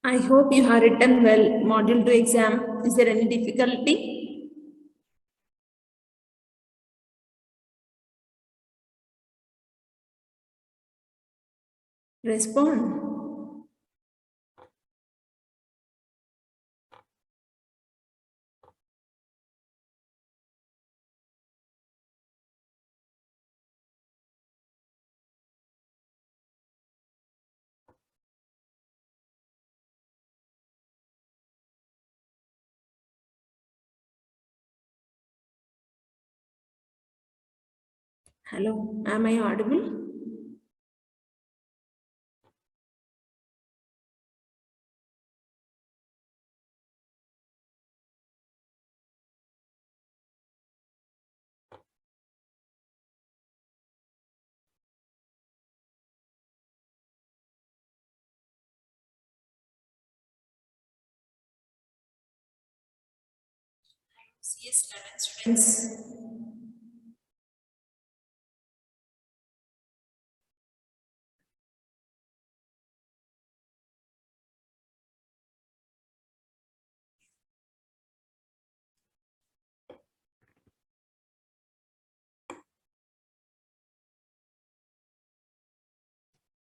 I hope you have written well. Module 2 exam. Is there any difficulty? Respond. Hello, am I audible? CS 11 students.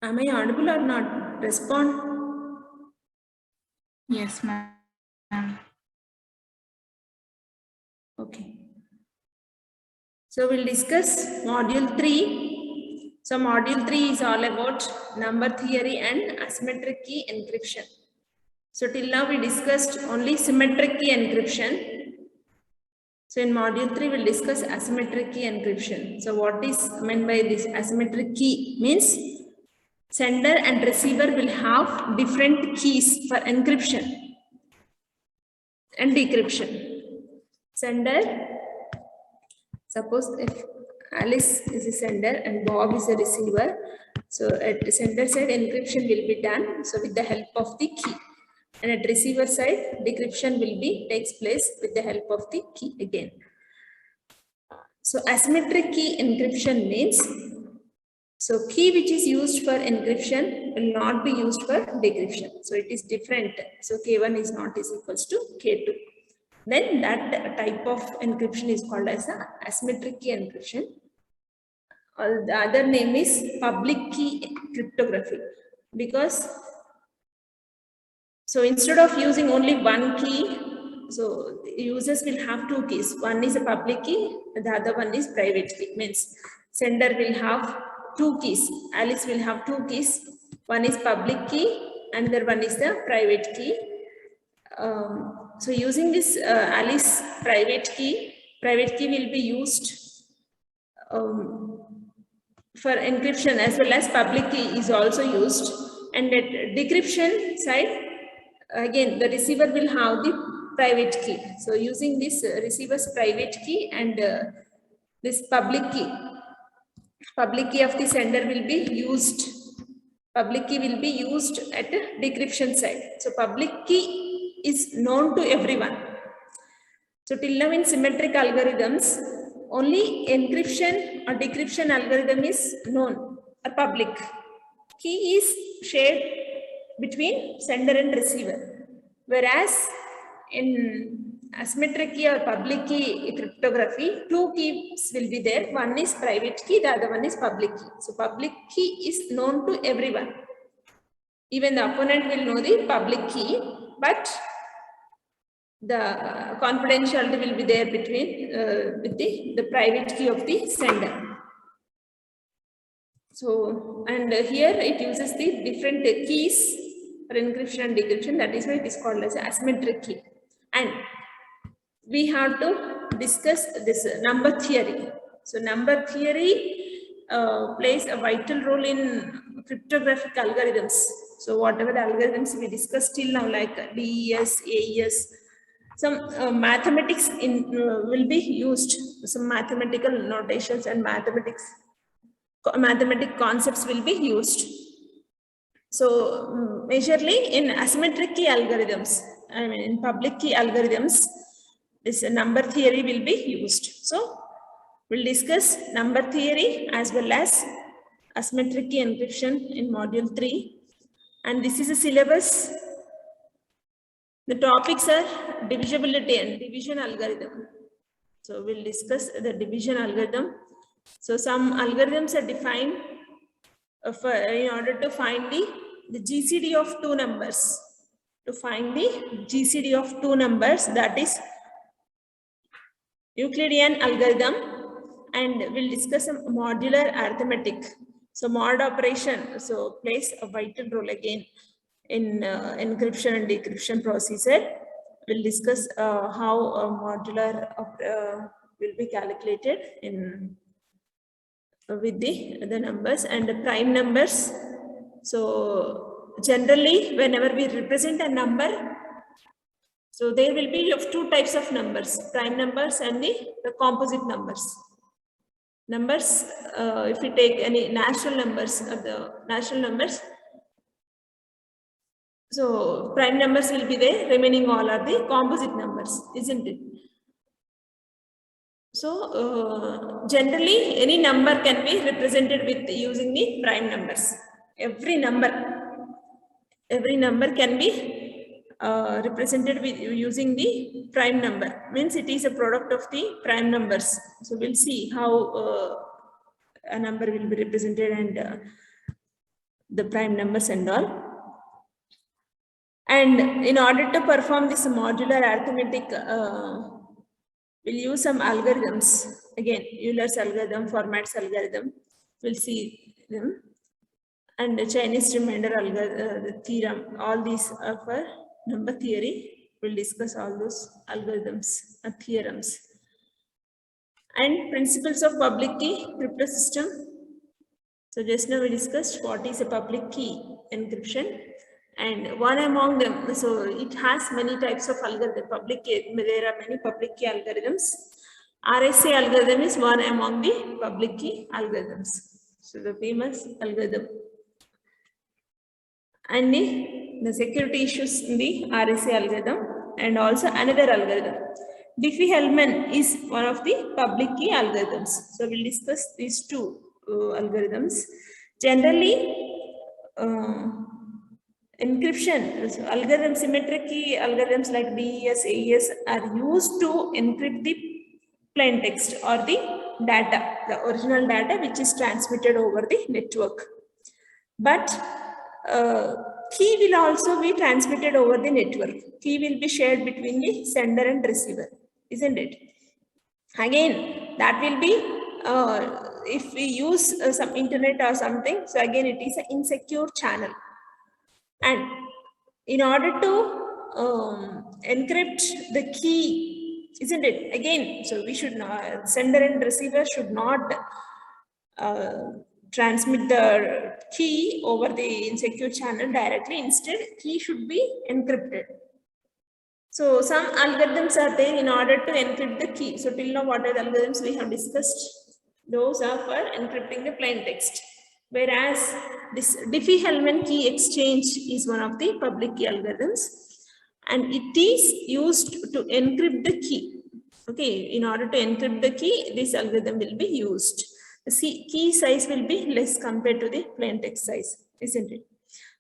Am I audible or not? Respond. Yes, ma'am. Okay. So we'll discuss module 3. So module 3 is all about number theory and asymmetric key encryption. So till now we discussed only symmetric key encryption. So in module 3 we'll discuss asymmetric key encryption. So what is meant by this asymmetric key? Means sender and receiver will have different keys for encryption and decryption. Sender, suppose if Alice is a sender and Bob is a receiver, so at the sender side encryption will be done so with the help of the key, and at receiver side decryption will be takes place with the help of the key again. So asymmetric key encryption means, so key which is used for encryption will not be used for decryption. So it is different. So K1 is not is equals to K2. Then that type of encryption is called as a asymmetric key encryption. The other name is public key cryptography, because so instead of using only one key, so users will have two keys. One is a public key, the other one is private key. Means sender will have two keys. Alice will have two keys. One is public key, another one is the private key. So using this Alice private key will be used for encryption, as well as public key is also used. And at decryption side, again the receiver will have the private key. So using this receiver's private key and this public key of the sender will be used. Public key will be used at the decryption side. So public key is known to everyone. So till now in symmetric algorithms, only encryption or decryption algorithm is known or public. Key is shared between sender and receiver. Whereas in asymmetric key or public key cryptography, two keys will be there. One is private key, the other one is public key. So public key is known to everyone. Even the opponent will know the public key, but the confidentiality will be there between with the private key of the sender. So, and here it uses the different keys for encryption and decryption. That is why it is called as asymmetric key. And we have to discuss this number theory. So number theory plays a vital role in cryptographic algorithms. So whatever the algorithms we discussed till now, like DES, AES, some mathematics will be used. Some mathematical notations and mathematic concepts will be used. So majorly in asymmetric key algorithms, I mean in public key algorithms, this number theory will be used. So we'll discuss number theory as well as asymmetric key encryption in module 3. And this is a syllabus The topics are divisibility and division algorithm. So we'll discuss the division algorithm. So some algorithms are defined in order to find the GCD of two numbers. To find the GCD of two numbers, that is Euclidean algorithm, and we'll discuss a modular arithmetic. So mod operation plays a vital role again in encryption and decryption procedure. We'll discuss how a modular will be calculated in with the numbers and the prime numbers. So generally, whenever we represent a number, so there will be of two types of numbers, prime numbers and the composite numbers. Numbers, if we take any natural numbers, so prime numbers will be there, remaining all are the composite numbers, isn't it? So generally any number can be represented with using the prime numbers. Every number can be represented with using the prime number, means it is a product of the prime numbers. So we'll see how a number will be represented and the prime numbers and all. And in order to perform this modular arithmetic, we'll use some algorithms. Again, Euler's algorithm, Fermat's algorithm, we'll see them. And the Chinese remainder algorithm, theorem, all these are for number theory. We'll discuss all those algorithms, theorems. And principles of public key crypto system. So just now we discussed what is a public key encryption. And one among them, so it has many types of algorithm. Public key, there are many public key algorithms. RSA algorithm is one among the public key algorithms. So the famous algorithm. And the security issues in the RSA algorithm, and also another algorithm. Diffie-Hellman is one of the public key algorithms. So we'll discuss these two algorithms. Generally, encryption, so algorithm, symmetric key algorithms like DES, AES are used to encrypt the plain text or the data, the original data which is transmitted over the network. But key will also be transmitted over the network. Key will be shared between the sender and receiver, isn't it? Again, that will be, if we use some internet or something, so again it is an insecure channel. And in order to encrypt the key, isn't it? Again, so we should not, sender and receiver should not transmit the key over the insecure channel directly. Instead, key should be encrypted. So some algorithms are there in order to encrypt the key. So till now, what are the algorithms we have discussed? Those are for encrypting the plain text. Whereas this Diffie-Hellman key exchange is one of the public key algorithms, and it is used to encrypt the key. Okay, in order to encrypt the key, this algorithm will be used. The key size will be less compared to the plain text size, isn't it?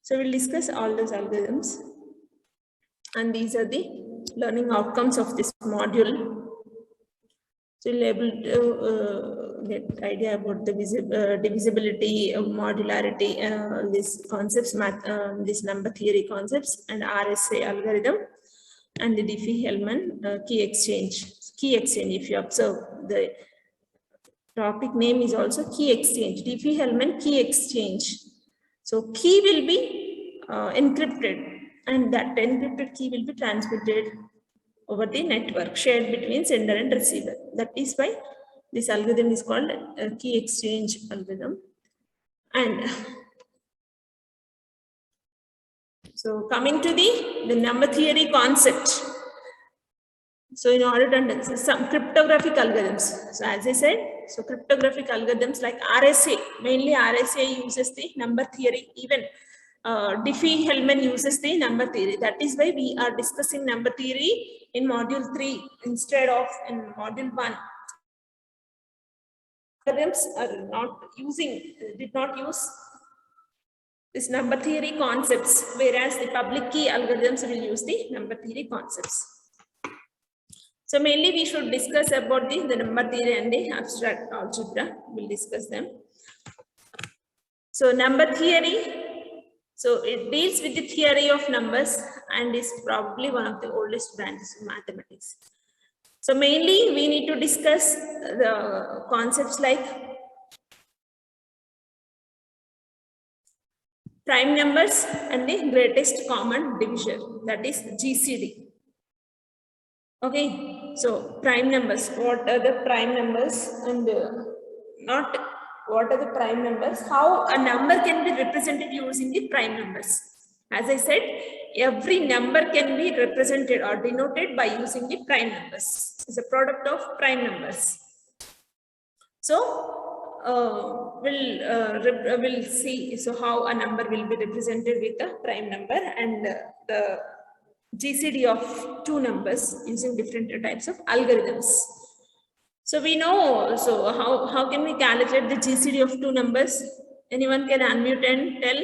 So we'll discuss all those algorithms, and these are the learning outcomes of this module. So you'll be able to get idea about the divisibility, modularity, these concepts, these number theory concepts, and RSA algorithm, and the Diffie-Hellman key exchange. Key exchange, if you observe, the topic name is also key exchange, Diffie-Hellman key exchange. So key will be encrypted, and that encrypted key will be transmitted over the network, shared between sender and receiver. That is why this algorithm is called a key exchange algorithm. And so coming to the number theory concept. So in order to understand some cryptographic algorithms. So as I said, so cryptographic algorithms like RSA, mainly RSA uses the number theory. Even Diffie-Hellman uses the number theory. That is why we are discussing number theory in module 3 instead of in module 1. Algorithms are not using, did not use this number theory concepts, whereas the public key algorithms will use the number theory concepts. So mainly we should discuss about the number theory and the abstract algebra. We'll discuss them. So number theory, so it deals with the theory of numbers and is probably one of the oldest branches of mathematics. So mainly we need to discuss the concepts like prime numbers and the greatest common divisor, that is GCD. Okay, so prime numbers, what are the prime numbers, and not what are the prime numbers, how a number can be represented using the prime numbers. As I said, every number can be represented or denoted by using the prime numbers. It's a product of prime numbers. So we'll see so how a number will be represented with a prime number and the GCD of two numbers using different types of algorithms. So we know, so how can we calculate the GCD of two numbers? Anyone can unmute and tell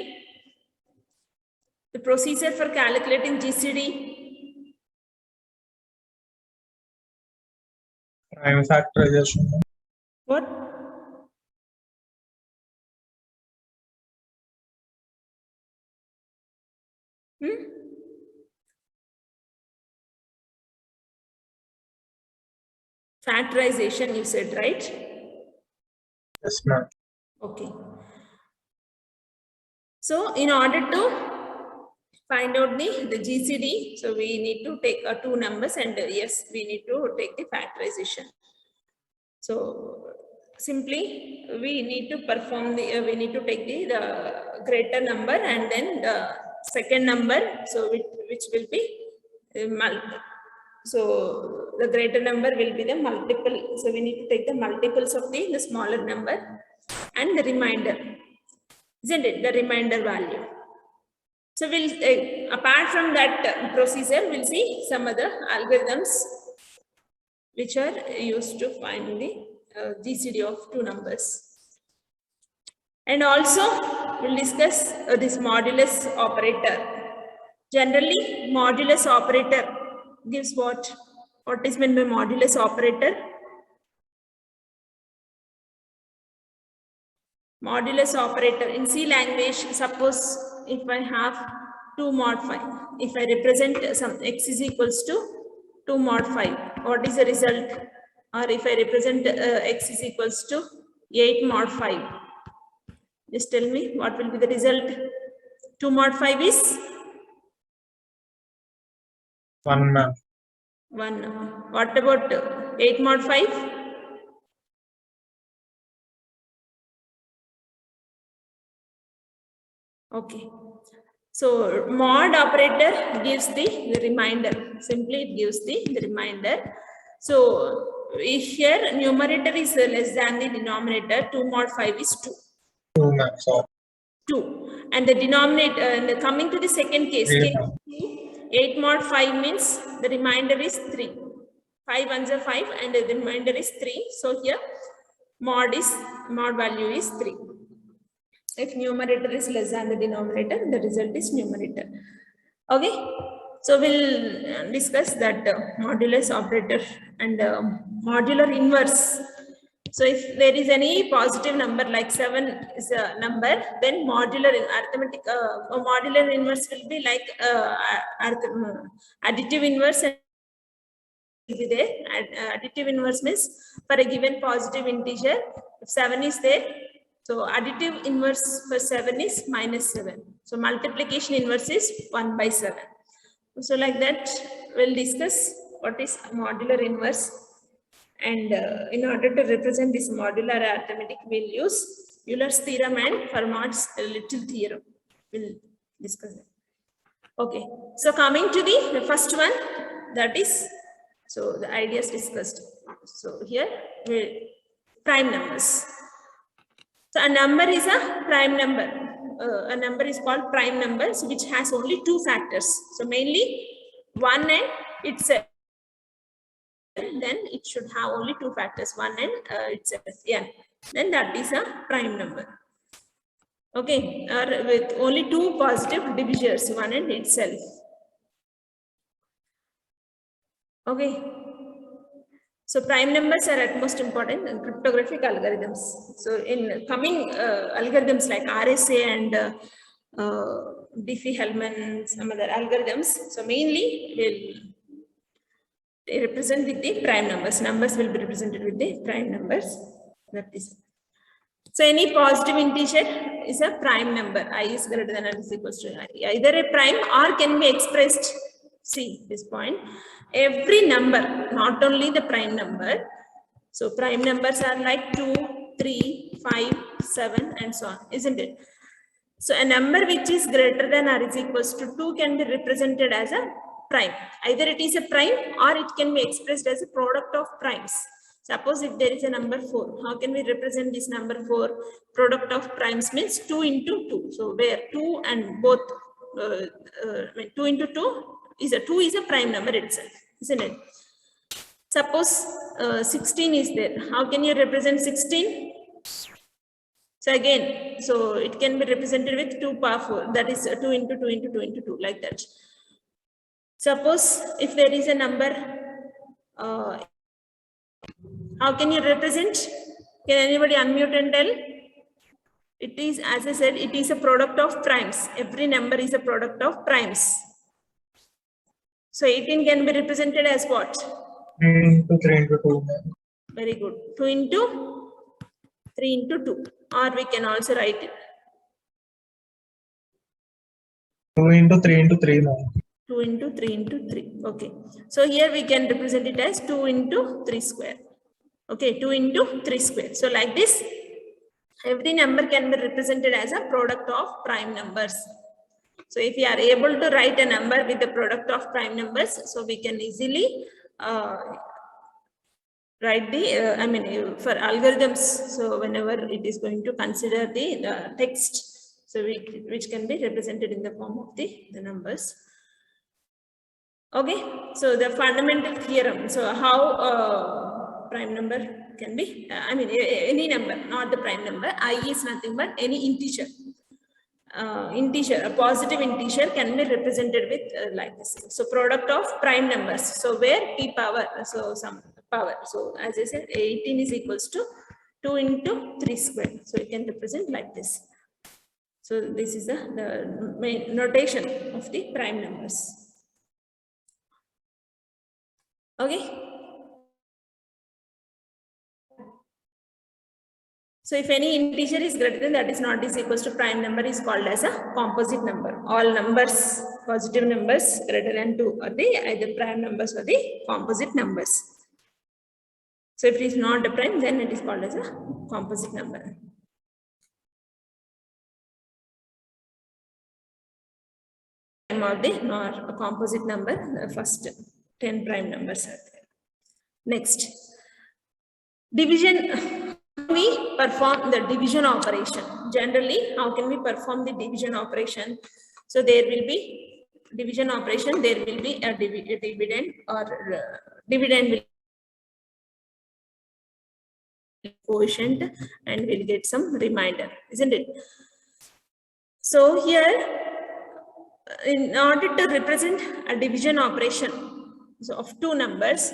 the procedure for calculating GCD? Prime factorization. What? Factorization, you said, right? Yes, ma'am. Okay. So in order to find out the GCD, so we need to take two numbers and yes, we need to take the factorization. So simply we need to perform the, we need to take the greater number and then the second number, so which will be so the greater number will be the multiple. So we need to take the multiples of the smaller number and the remainder, isn't it? The remainder value. So we'll, apart from that procedure, we'll see some other algorithms which are used to find the GCD of two numbers. And also we'll discuss this modulus operator. Generally, modulus operator gives what? What is meant by modulus operator? Modulus operator in C language, suppose if I have 2 mod 5, if I represent some x is equals to 2 mod 5, what is the result? Or if I represent x is equals to 8 mod 5, just tell me what will be the result. 2 mod 5 is 1, ma'am. 1. What about 8 mod 5? Okay. So mod operator gives the remainder. Simply it gives the remainder. So here numerator is less than the denominator. 2 mod 5 is 2. 2, ma'am. So 2. And the denominator, and coming to the second case, 8 mod 5 means the remainder is 3. 5 ones are 5 and the remainder is 3. So here mod value is 3. If numerator is less than the denominator, the result is numerator. Okay. So we'll discuss that modulus operator and modular inverse. So if there is any positive number like 7 is a number, then modular arithmetic modular inverse will be like additive inverse will be there. Additive inverse means for a given positive integer, if 7 is there, so additive inverse for 7 is -7. So multiplication inverse is 1 by 7. So like that, we'll discuss what is modular inverse. And in order to represent this modular arithmetic, we'll use Euler's theorem and Fermat's little theorem. We'll discuss that. Okay. So coming to the first one, that is, so the ideas discussed. So here, prime numbers. So a number is a prime number. A number is called prime numbers, which has only two factors. So mainly 1 and itself. Then it should have only two factors, 1 and itself. Yeah. Then that is a prime number. Okay, or with only two positive divisors, one and itself. Okay. So prime numbers are at most important in cryptographic algorithms. So in coming algorithms like RSA and Diffie-Hellman, some other algorithms, so mainly they represent with the prime numbers. Numbers will be represented with the prime numbers. That is. So any positive integer is a prime number. I is greater than or is equals to I. Either a prime or can be expressed. See this point. Every number, not only the prime number. So prime numbers are like 2, 3, 5, 7 and so on, isn't it? So a number which is greater than or is equals to 2 can be represented as a prime. Either it is a prime or it can be expressed as a product of primes. Suppose if there is a number 4, how can we represent this number 4? Product of primes means 2 into 2. So where 2 and both 2 into 2 is a 2 is a prime number itself, isn't it? Suppose 16 is there. How can you represent 16? So again, so it can be represented with 2 power 4. That is 2 into 2 into 2 into 2, like that. Suppose if there is a number, how can you represent? Can anybody unmute and tell? It is, as I said, it is a product of primes. Every number is a product of primes. So 18 can be represented as what? 3 into 3 into 2. Very good. 2 into 3 into 2. Or we can also write it. 2 into 3 into 3. 2 into 3 into 3. Okay. So here we can represent it as 2 into 3 square. Okay, 2 into 3 square. So like this, every number can be represented as a product of prime numbers. So if we are able to write a number with the product of prime numbers, so we can easily write the, for algorithms. So whenever it is going to consider the text, so which can be represented in the form of the numbers. Okay, so the fundamental theorem. So how prime number can be, any number, not the prime number. I is nothing but any integer. A positive integer can be represented with like this. So product of prime numbers. So where p power, so some power. So as I said, 18 is equals to 2 into 3 square. So it can represent like this. So this is the main notation of the prime numbers. Okay. So if any integer is greater than that is not is equals to prime number is called as a composite number. All numbers, positive numbers greater than 2 are the either prime numbers or the composite numbers. So if it is not a prime, then it is called as a composite number. Of the nor a composite number, the first 10 prime numbers are there. Next, division. We perform the division operation. Generally, how can we perform the division operation? So there will be division operation, there will be a dividend or dividend will quotient and we'll get some remainder, isn't it? So here, in order to represent a division operation of two numbers,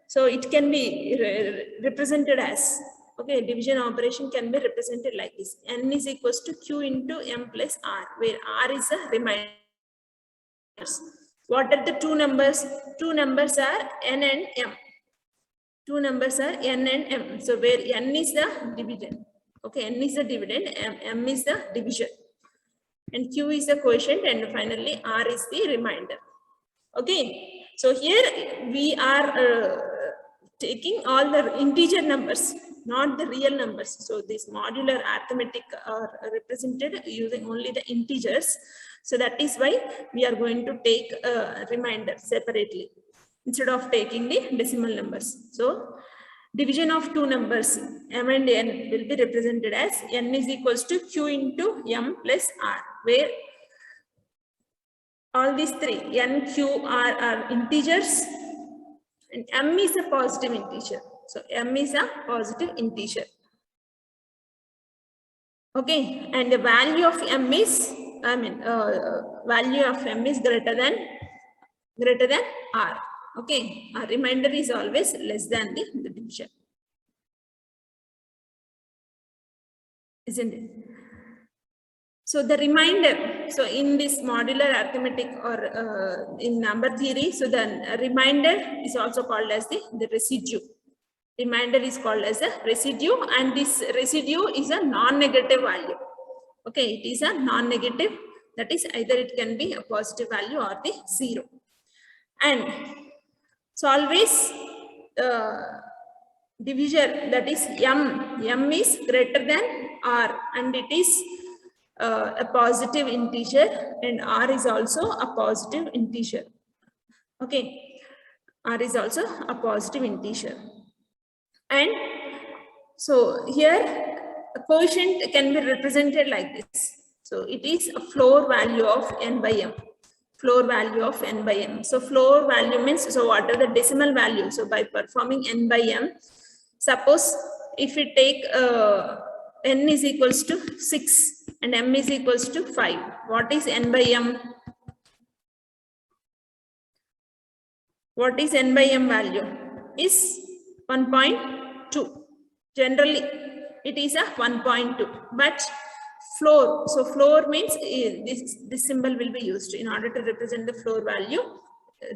so it can be represented as, okay, division operation can be represented like this. N is equals to Q into M plus R, where R is a remainder. What are the two numbers? Two numbers are N and M. Two numbers are N and M. So where N is the dividend. Okay, N is the dividend, M is the division. And Q is the quotient, and finally R is the remainder. Okay, so here we are taking all the integer numbers, not the real numbers. So this modular arithmetic are represented using only the integers. So that is why we are going to take a remainder separately instead of taking the decimal numbers. So division of two numbers M and N will be represented as N is equals to Q into M plus R, where all these three N, Q, R are integers and M is a positive integer. So M is a positive integer. Okay, and the value of m is, value of m is greater than r. Okay, our remainder is always less than the division, isn't it? So the remainder, so in this modular arithmetic or in number theory, so the remainder is also called as the residue. Remainder is called as a residue, and this residue is a non-negative value. Okay, it is a non-negative, that is either it can be a positive value or the 0. And so always divisor, that is m is greater than r, and it is a positive integer, and r is also a positive integer. Okay, r is also a positive integer. And so here a quotient can be represented like this. So it is a floor value of n by m. Floor value of n by m. So floor value means, so what are the decimal value? So by performing n by m, suppose if we take n is equals to 6 and m is equals to 5. What is n by m? What is n by m value? Is 1.2. Generally, it is a 1.2. But floor, so floor means this symbol will be used in order to represent the floor value.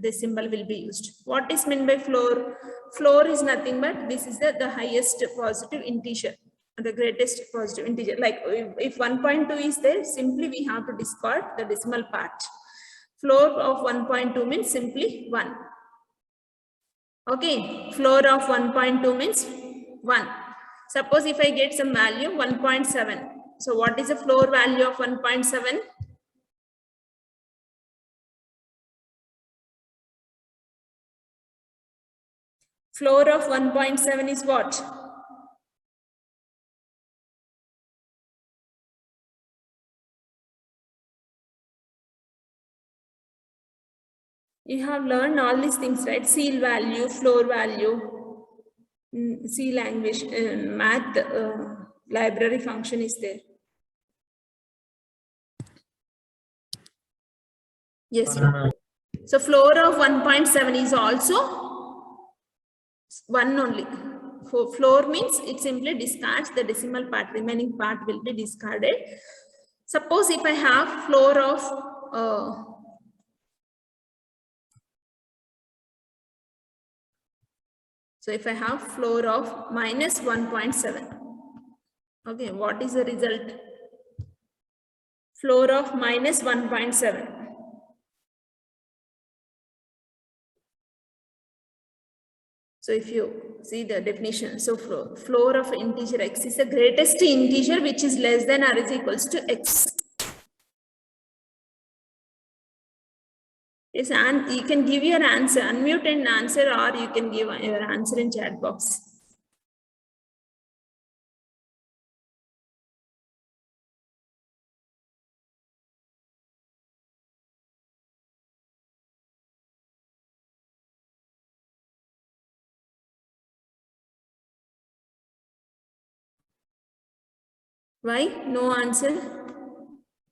This symbol will be used. What is meant by floor? Floor is nothing but this is the highest positive integer, the greatest positive integer. Like if 1.2 is there, simply we have to discard the decimal part. Floor of 1.2 means simply 1. Okay, floor of 1.2 means 1. Suppose if I get some value 1.7. So what is the floor value of 1.7? Floor of 1.7 is what? You have learned all these things, right? Seal value, floor value, C language, math library function is there. Yes. So floor of 1.7 is also 1 only. For floor means it simply discards the decimal part, remaining part will be discarded. Suppose if I have floor of so if I have floor of minus 1.7, okay, what is the result? Floor of minus 1.7. So if you see the definition, so floor of integer x is the greatest integer which is less than or is equals to x. Yes, and you can give your answer, unmute and answer, or you can give your answer in chat box. Why? No answer?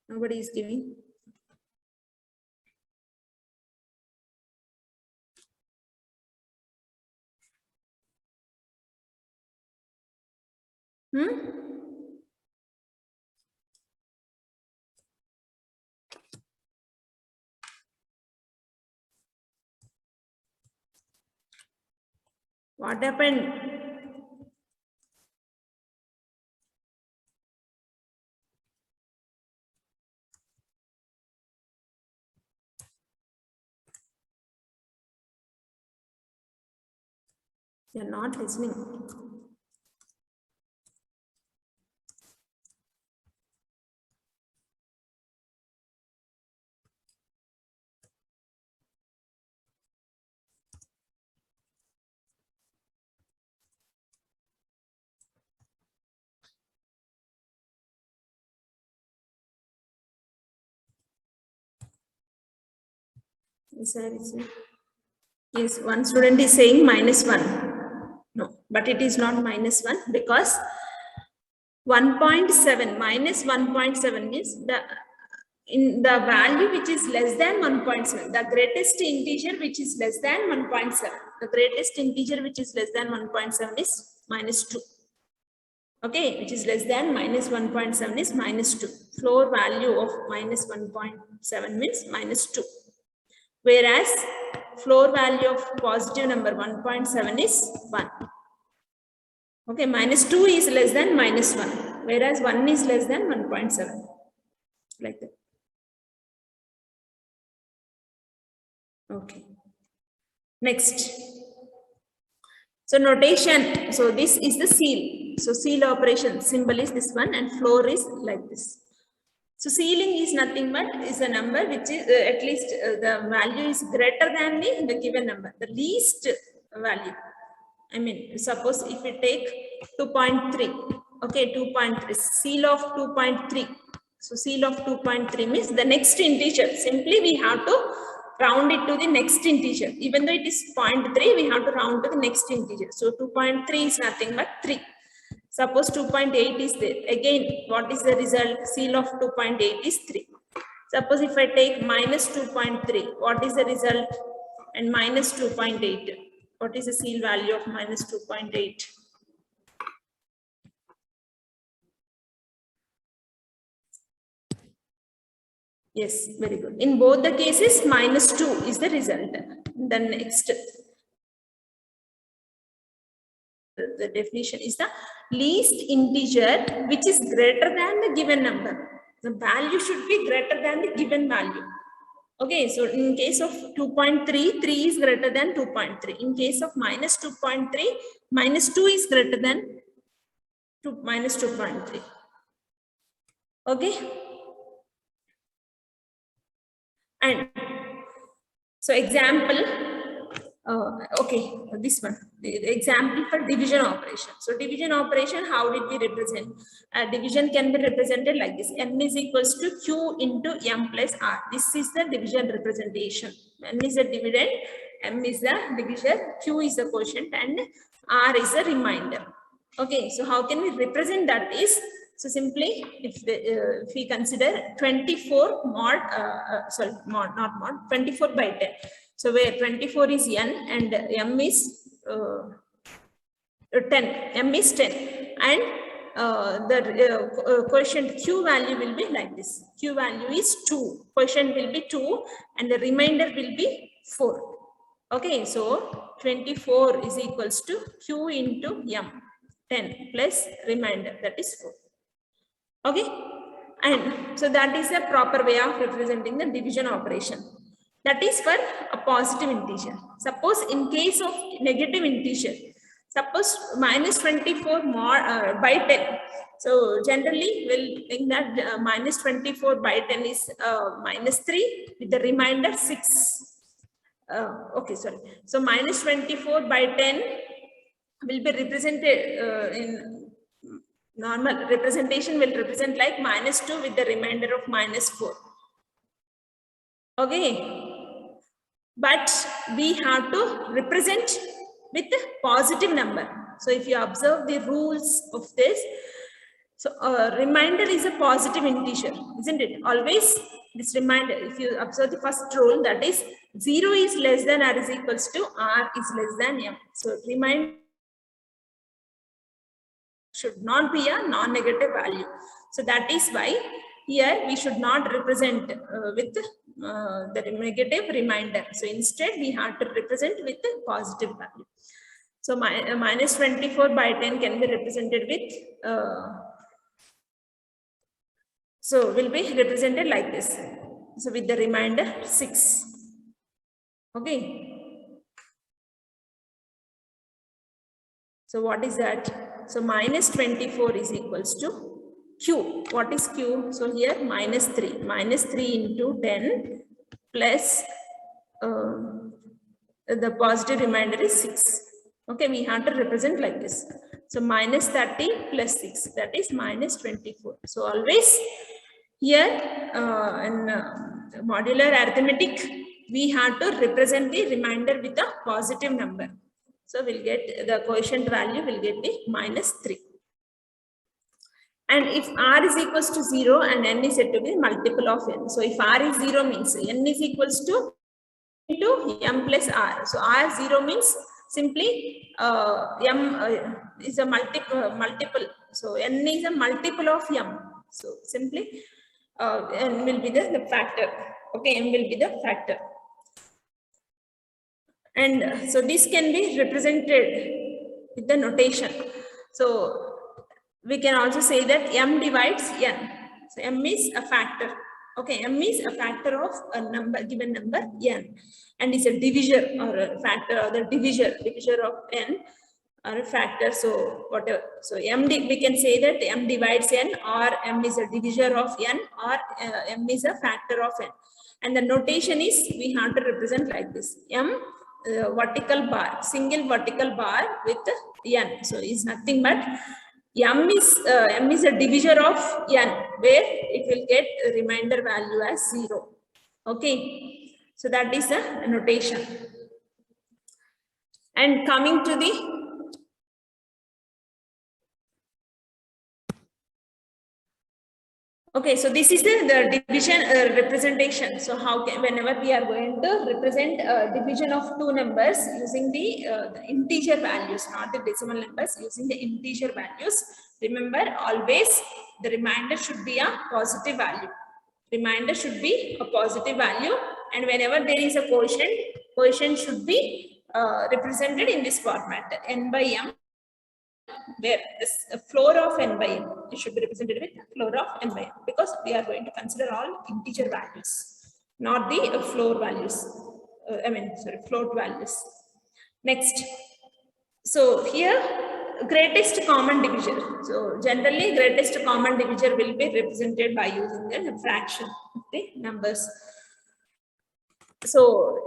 Nobody is giving. What happened? You're not listening. Yes, one student is saying -1. No, but it is not -1 because 1.7 minus 1.7 means in the value which is less than 1.7, the greatest integer which is less than 1.7. The greatest integer which is less than 1.7 is minus 2. Okay, which is less than minus 1.7 is minus 2. Floor value of minus 1.7 means minus 2. Whereas floor value of positive number 1.7 is 1. Okay, minus 2 is less than minus 1, whereas 1 is less than 1.7. Like that. Okay. Next. So notation. So this is the seal. So seal operation symbol is this one and floor is like this. So ceiling is nothing but is a number which is at least the value is greater than the given number. The least value. I mean, suppose if we take 2.3, okay, 2.3, seal of 2.3. So seal of 2.3 means the next integer. Simply we have to round it to the next integer. Even though it is 0.3, we have to round to the next integer. So 2.3 is nothing but 3. Suppose 2.8 is there. Again, what is the result? Seal of 2.8 is 3. Suppose if I take minus 2.3, what is the result? And minus 2.8. What is the seal value of minus 2.8? Yes, very good. In both the cases, minus 2 is the result. The next, the definition is the least integer which is greater than the given number. The value should be greater than the given value. Okay, so in case of 2.3, 3 is greater than 2.3. In case of minus 2.3, minus 2 is greater than minus 2.3. Okay. And so example, okay, this one, the example for division operation. So division operation, how did we represent? Division can be represented like this. M is equals to Q into M plus R. This is the division representation. M is the dividend, M is the divisor, Q is the quotient and R is the remainder. Okay, so how can we represent that is, so simply if we consider 24 mod, not mod, 24 by 10. So where 24 is n and m is 10, m is 10 and the quotient Q value will be like this. Q value is 2, quotient will be 2 and the remainder will be 4. Okay, so 24 is equals to Q into m, 10 plus remainder, that is 4. Okay, and so that is a proper way of representing the division operation. That is for a positive integer. Suppose in case of negative integer, suppose minus 24 more by 10. So generally we'll think that minus 24 by 10 is minus 3 with the remainder 6. Okay, sorry. So minus 24 by 10 will be represented in normal representation will represent like minus 2 with the remainder of minus 4. Okay, but we have to represent with a positive number. So if you observe the rules of this, so remainder is a positive integer, isn't it? Always this remainder, if you observe the first rule, that is 0 is less than or is equals to R is less than M. So remainder should not be a non-negative value. So that is why here we should not represent with the negative remainder. So instead we have to represent with the positive value. So minus 24 by 10 can be represented with, so will be represented like this. So with the remainder 6. Okay. So what is that? So minus 24 is equals to Q. What is Q? So here minus 3. Minus 3 into 10 plus the positive remainder is 6. Okay, we have to represent like this. So minus 30 plus 6, that is minus 24. So always here in modular arithmetic, we have to represent the remainder with a positive number. So we'll get the quotient value will get the minus 3. And if r is equals to 0 and n is said to be multiple of n. So if r is 0 means n is equals to into m plus r. So r 0 means simply m is a multiple. So n is a multiple of m. So simply n will be the factor. Okay, m will be the factor. And so this can be represented with the notation. So we can also say that m divides n. So m is a factor. Okay, m is a factor of a number, given number n, and is a divisor or a factor or the divisor of n or a factor. So whatever. So we can say that m divides n, or m is a divisor of n, or m is a factor of n. And the notation is we have to represent like this: m vertical bar, single vertical bar with n. So is nothing but m is a divisor of n, where it will get a remainder value as 0. Okay, so that is the notation. And coming to the okay, so this is the division representation. So how can, whenever we are going to represent division of two numbers using the integer values, not the decimal numbers, using the integer values, remember always the remainder should be a positive value. Remainder should be a positive value, and whenever there is a quotient should be represented in this format: n by m, where this floor of n by m, it should be represented with floor of n by m, because we are going to consider all integer values, not the floor values. Float values. Next, so here greatest common divisor. So generally greatest common divisor will be represented by using the fraction of the numbers. So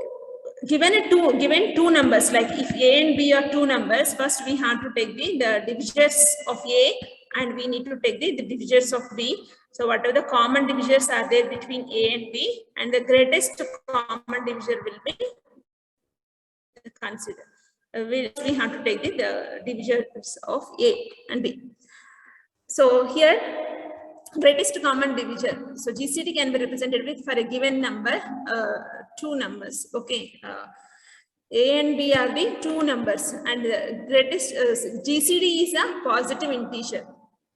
given two numbers, like if a and b are two numbers, first we have to take the divisors of a, and we need to take the divisors of b. So whatever the common divisors are there between a and b, and the greatest common divisor will be considered. We have to take the divisors of a and b. So here greatest common divisor. So GCD can be represented with, for a given number, two numbers. Okay, a and b are the two numbers, and the greatest GCD is a positive integer.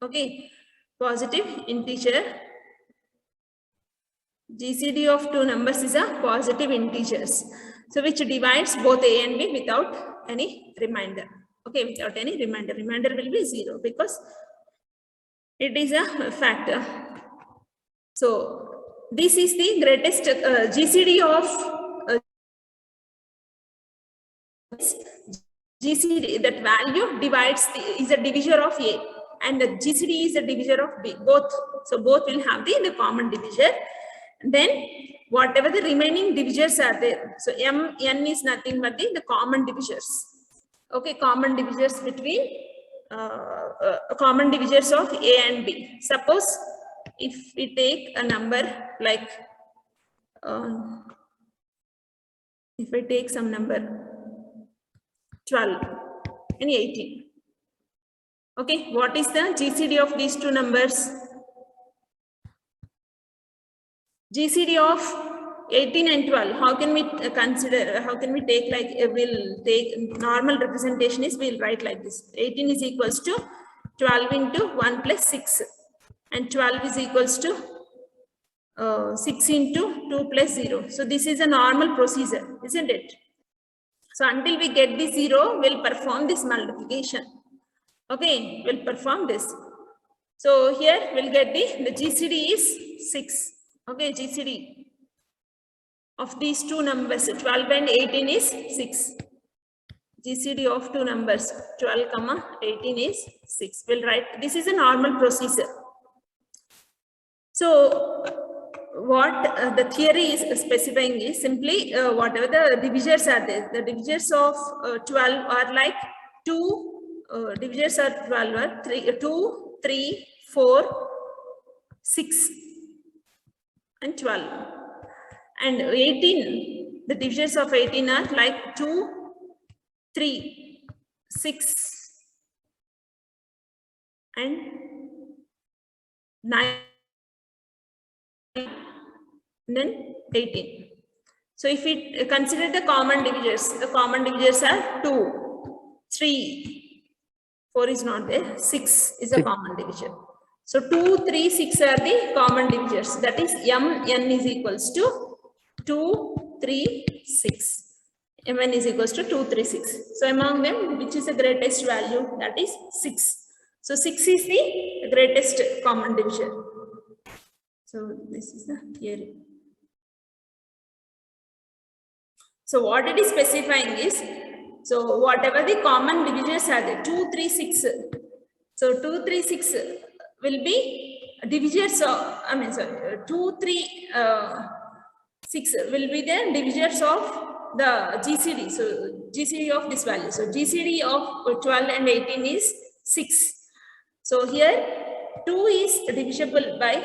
Okay, positive integer. GCD of two numbers is a positive integers. So which divides both a and b without any remainder. Okay, without any remainder. Remainder will be 0 because it is a factor. So this is the greatest GCD of GCD. That value divides is a divisor of a, and the GCD is a divisor of b. Both, so both will have the common divisor. Then whatever the remaining divisors are there, so n is nothing but the common divisors. Okay, common divisors between common divisors of a and b. Suppose if we take a number like if I take some number 12 and 18. Okay, what is the GCD of these two numbers? GCD of 18 and 12, how can we consider, how can we take, like we'll take normal representation is we'll write like this: 18 is equals to 12 into 1 plus 6, and 12 is equals to 6 into 2 plus 0. So this is a normal procedure, isn't it? So until we get the 0, we'll perform this multiplication. Okay, we'll perform this. So here we'll get the GCD is 6. Okay, GCD of these two numbers 12 and 18 is 6. GCD of two numbers 12 comma 18 is 6. We'll write, this is a normal procedure. So what the theory is specifying is simply whatever the divisors are there, the divisors of 12 are like 2 divisors are 12 are 2, 3, 4, 6 and 12, and 18, the divisors of 18 are like 2, 3, 6 and 9, then 18. So if we consider the common divisors are 2, 3, 4 is not there, 6 is a Six. common divisor. So 2, 3, 6 are the common divisors. That is Mn is equals to 2, 3, 6. Mn is equals to 2, 3, 6. So among them, which is the greatest value? That is 6. So 6 is the greatest common divisor. So this is the theory. So what it is specifying is, so whatever the common divisors are there, 2, 3, 6. So 2, 3, 6 will be divisors of, 2, 3, 6 will be the divisors of the GCD. So GCD of this value. So GCD of 12 and 18 is 6. So here 2 is divisible by,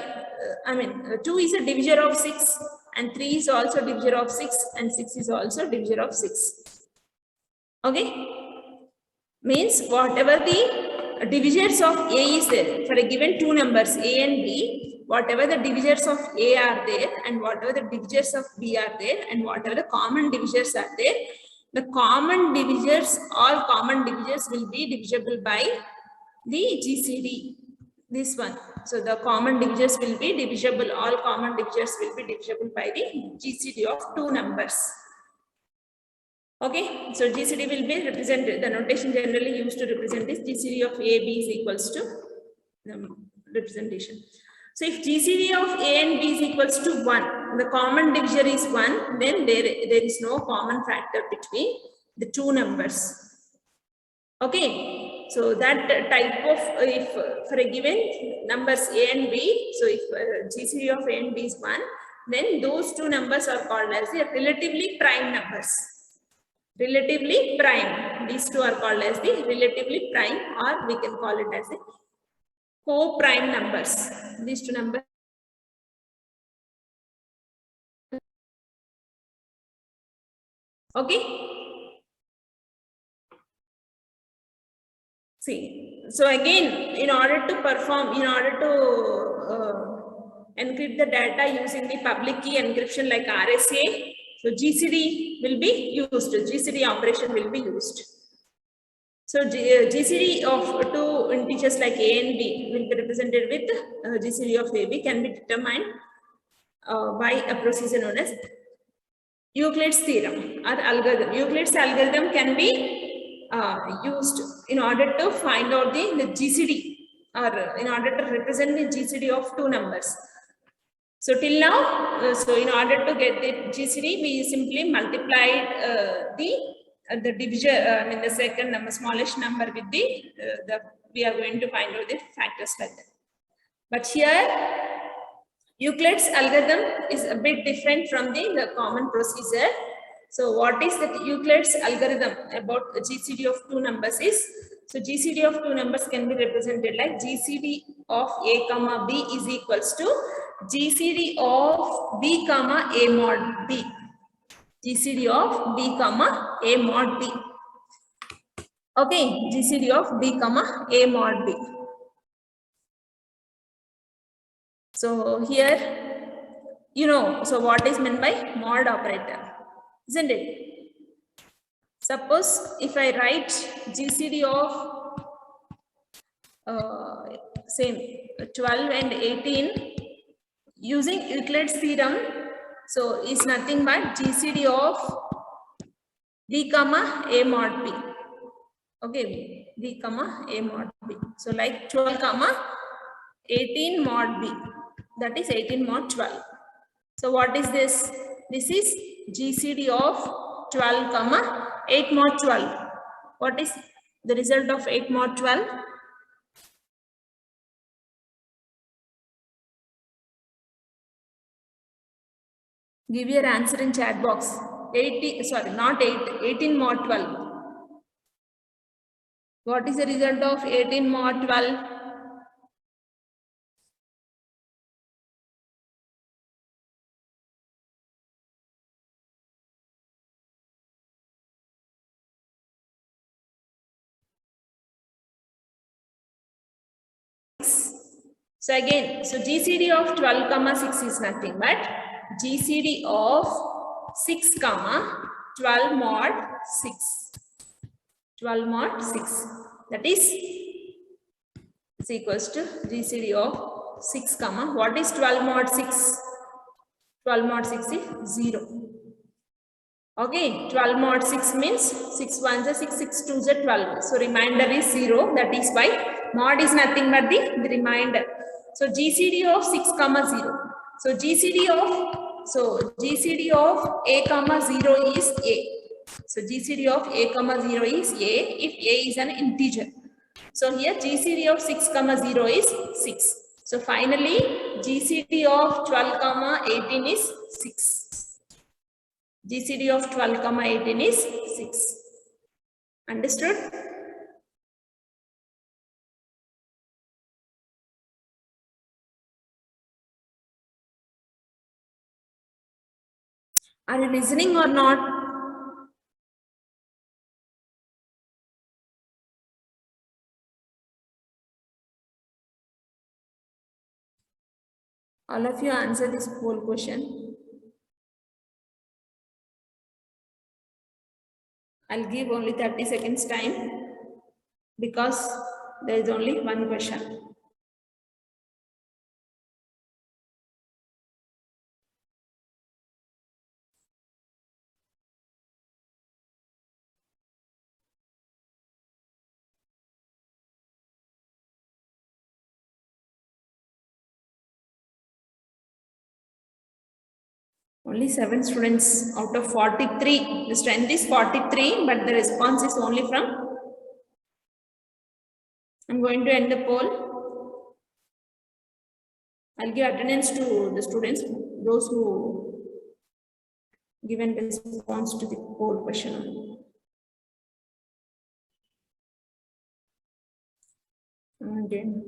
2 is a divisor of 6 and 3 is also divisor of 6 and 6 is also divisor of 6. Okay. Means whatever the divisors of A is there, for a given two numbers A and B, whatever the divisors of A are there and whatever the divisors of B are there and whatever the common divisors are there, the common divisors, all common divisors will be divisible by the GCD, this one. So the common divisors will be divisible, all common divisors will be divisible by the GCD of two numbers. Okay, so GCD will be represented, the notation generally used to represent this GCD of A, B is equals to the representation. So if GCD of A and B is equals to 1, the common divisor is 1, then there is no common factor between the two numbers. Okay, so that type of, if for a given numbers A and B, so if GCD of A and B is 1, then those two numbers are called as the relatively prime numbers. Relatively prime, these two are called as the relatively prime, or we can call it as the co-prime numbers. These two numbers. Okay. See, so again, in order to perform, in order to encrypt the data using the public key encryption like RSA, so GCD will be used, GCD operation will be used. So GCD of two integers like A and B will be represented with GCD of AB can be determined by a procedure known as Euclid's theorem or algorithm. Euclid's algorithm can be used in order to find out the GCD, or in order to represent the GCD of two numbers. So till now, so in order to get the GCD, we simply multiplied the divisor, the second number, smallest number with the we are going to find out the factors like that. But here, Euclid's algorithm is a bit different from the common procedure. So what is the Euclid's algorithm about GCD of two numbers is, so GCD of two numbers can be represented like GCD of A comma B is equals to GCD of B comma A mod B. GCD of B comma A mod B. Okay, GCD of B comma A mod B. So here, you know, so what is meant by mod operator, isn't it? Suppose if I write GCD of same 12 and 18 using Euclid's theorem, so is nothing but GCD of B comma A mod B. Okay, B comma A mod B. So like 12 comma 18 mod B, that is 18 mod 12. So what is this? This is GCD of 12 comma 8 mod 12. What is the result of 8 mod 12? Give your answer in chat box. 18 mod 12. What is the result of 18 mod 12? So again, so GCD of 12 comma 6 is nothing but GCD of 6 comma 12 mod 6. 12 mod 6. That is equals to GCD of 6 comma. What is 12 mod 6? 12 mod 6 is 0. Okay, 12 mod 6 means 6 1s are 6, 6 2s are 12. So remainder is 0. That is why mod is nothing but the remainder. So GCD of 6 comma 0. So GCD of a comma 0 is a. So GCD of a comma 0 is a if a is an integer. So here GCD of 6 comma 0 is 6. So finally GCD of 12 comma 18 is 6. GCD of 12 comma 18 is 6. Understood? Are you listening or not? All of you answer this whole question. I'll give only 30 seconds time because there is only one question. Only 7 students out of 43. The strength is 43, but the response is only from. I'm going to end the poll. I'll give attendance to the students, those who given response to the poll question. Again,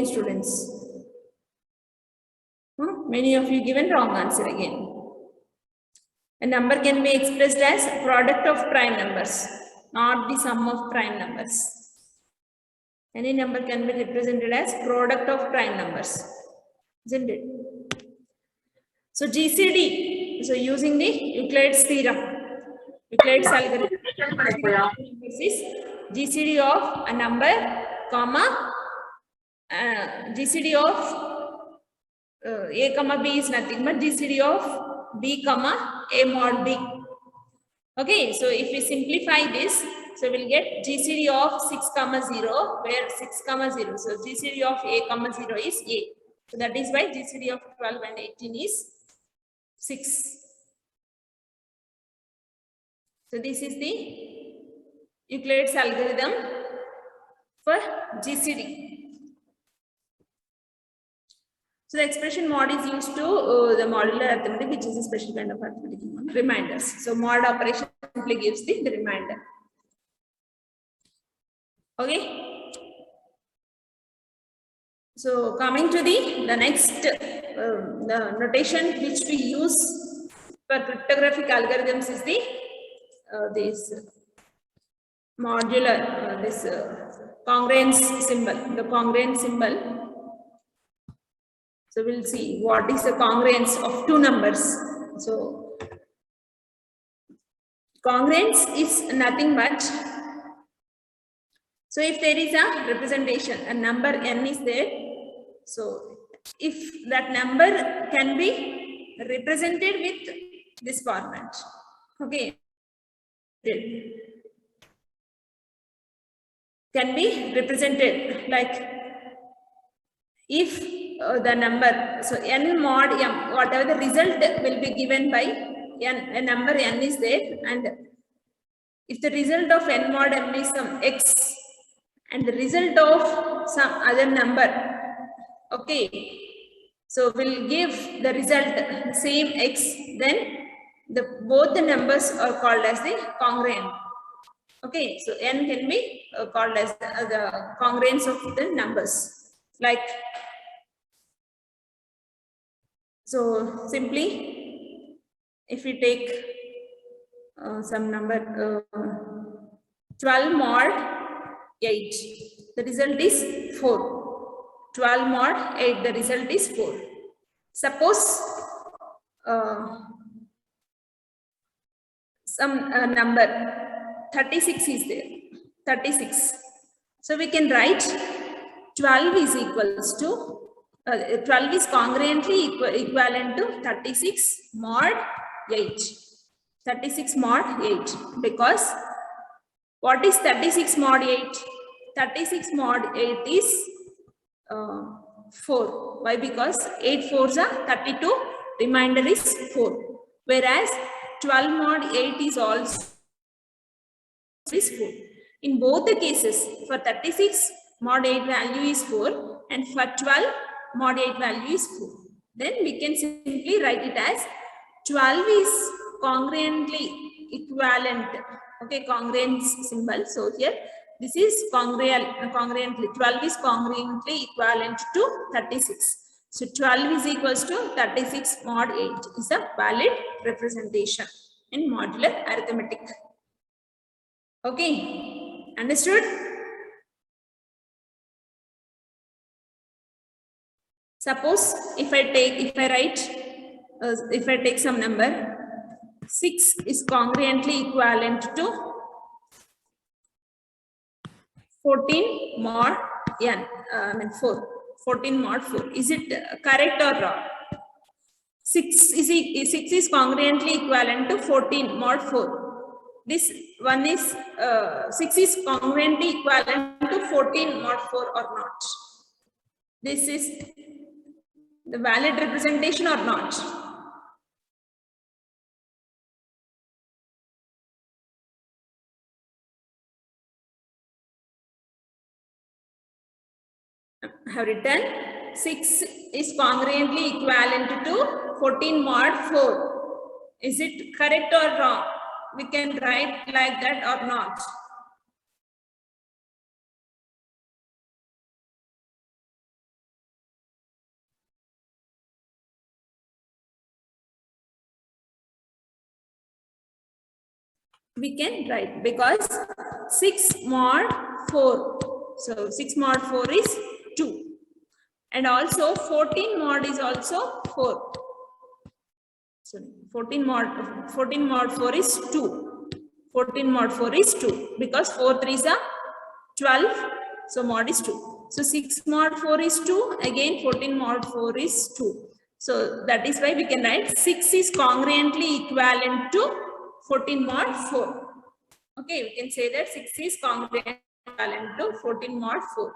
students. Many of you given wrong answer again. A number can be expressed as product of prime numbers, not the sum of prime numbers. Any number can be represented as product of prime numbers, isn't it? So GCD, so using the Euclid's theorem, Euclid's algorithm, is GCD of a number, comma, GCD of a comma b is nothing but GCD of b comma a mod b. Okay, so if we simplify this, so we'll get GCD of 6 comma 0, where 6 comma 0. So GCD of a comma 0 is a. So that is why GCD of 12 and 18 is 6. So this is the Euclid's algorithm for GCD. So the expression mod is used to the modular arithmetic, which is a special kind of arithmetic reminders. So mod operation simply gives the reminder. Okay. So coming to the next the notation which we use for cryptographic algorithms is the this modular this congruence symbol. The congruence symbol. So we'll see what is the congruence of two numbers. So congruence is nothing but, so if there is a representation, a number n is there. So if that number can be represented with this format, okay, can be represented like if the number, so n mod m, whatever the result will be given by n, a number n is there, and if the result of n mod m is some x and the result of some other number, okay, so we'll give the result same x, then both the numbers are called as the congruent. Okay, so n can be called as the congruence of the numbers. Like, so simply, if we take some number 12 mod 8, the result is 4. 12 mod 8, the result is 4. Suppose some number 36 is there, 36. So we can write 12 is equals to 12 is congruently equivalent to 36 mod 8. 36 mod 8, because what is 36 mod 8? 36 mod 8 is 4. Why? Because 8 4s are 32, remainder is 4. Whereas 12 mod 8 is also is 4. In both the cases, for 36 mod 8 value is 4 and for 12 mod 8 value is 4. Then we can simply write it as 12 is congruently equivalent. Okay, congruence symbol. So here this is congruently, 12 is congruently equivalent to 36. So 12 is equals to 36 mod 8 is a valid representation in modular arithmetic. Okay, understood? Suppose if I take some number, 6 is congruently equivalent to 14 mod n, 4. 14 mod 4. Is it correct or wrong? 6 is congruently equivalent to 14 mod 4. This one is 6 is congruently equivalent to 14 mod 4 or not? This is the valid representation or not? I have written 6 is congruently equivalent to 14 mod 4. Is it correct or wrong? We can write like that or not? We can write, because 6 mod 4. So 6 mod 4 is 2. And also 14 mod is also 4. Sorry, 14 mod 4 is 2. 14 mod 4 is 2, because 4 3s are 12. So mod is 2. So 6 mod 4 is 2. Again 14 mod 4 is 2. So that is why we can write 6 is congruently equivalent to 14 mod 4. Okay, we can say that 6 is congruent equivalent to 14 mod 4.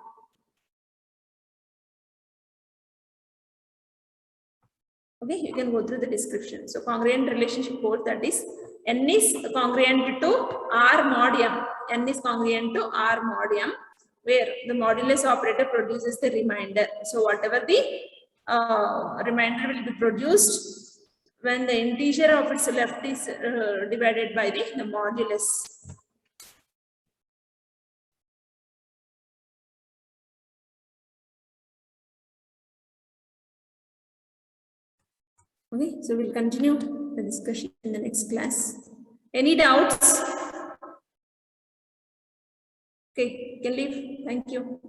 Okay, you can go through the description. So congruent relationship holds, that is n is congruent to r mod m. N is congruent to r mod m, where the modulus operator produces the remainder. So whatever the remainder will be produced when the integer of its left is divided by the modulus. Okay, so we'll continue the discussion in the next class. Any doubts? Okay, you can leave. Thank you.